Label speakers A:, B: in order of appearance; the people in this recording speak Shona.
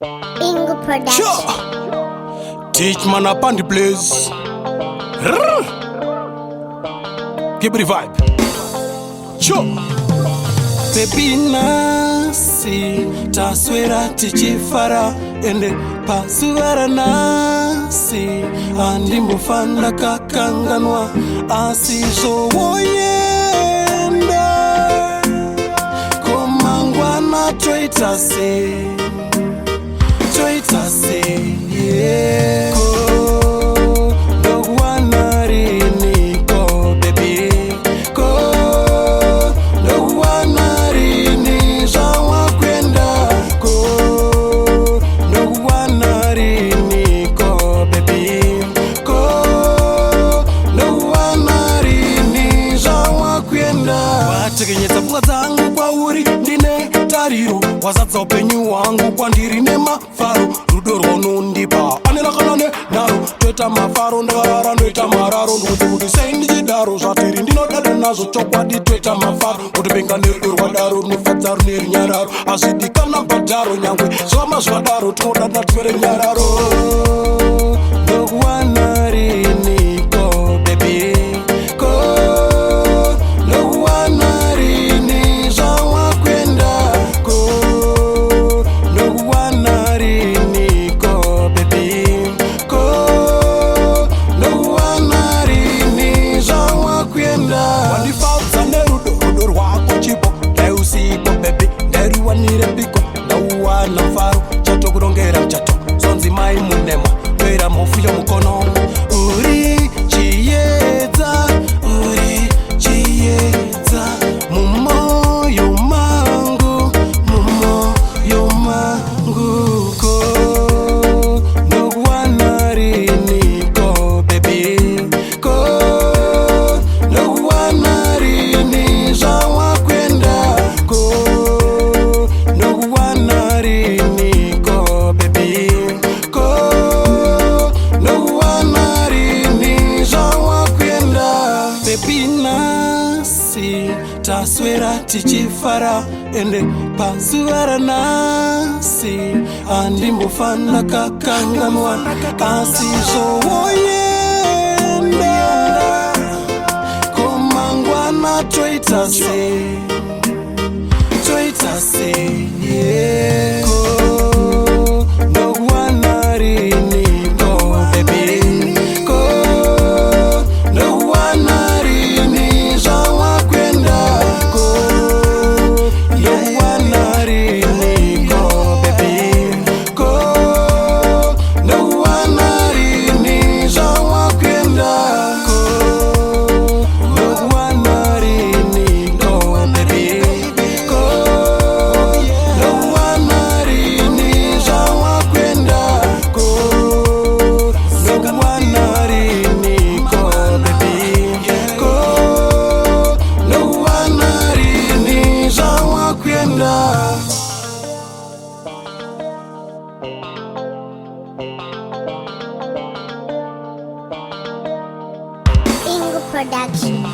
A: Ingo Production.
B: Sure. Teach man up on the place. Give me the vibe. Sure. Baby nasi taswira tichifara ende pasuara nasi andi mufanda kakanganwa asizo woyenda komangwana toitase yeah. Ko dogwanari niko baby ko dogwanari ni zawa kwenda ko dogwanari niko baby ko dogwanari ni zawa kwenda watekenyetsa pfungwa dzangu kwauri ndine tariro wazadza upenyu hwangu kwandiri nemafaro rudo rwaunondipa anelakanane naro toita mafaro ndakarara ndoita mararo ndikuti kuti sei ndichidaro zvatiri ndinodada nazvo chokwadi toita mafaro kutopenga nerudo rwadaro runofadza rune runyararo azvidikana bhadharo nyangwe zvamazuva daro tinodada tivere nyararo ndokuwana riniko bebi ko ndokuwana rini zvawakwenda ko ndokuwana riniko bebi ko ndokuwana rini zvawakwenda wandifaudza nerudo rwako chipo dai usipo bebi ndairuwanire piko ndauwana mfaro chatokurongera muchato sonzi mai munema toera mofu yomukono uri chiyedza mumoyo mangu ko ndokuwana riniko bebi ko ndokuwana rini zvawakwenda ko ndokuwana riniko bebi ko ndokuwana rini zvawakwenda bebi nasi taswera tichifara ende pazuva ranasi andimbofana kakanganwa asizowoyenda komangwana toitase yeah. Ko ndokuwana riniko bebi ko ndokuwana rini zvawakwenda ko ndokuwana riniko bebi ko ndokuwana rini zvawakwenda ko ndokuwana riniko bebi ko ndokuwana rini zvawakwenda ko ndokuwana riniko bebi ko ndokuwana rini zvawakwenda.
A: Ingo Production.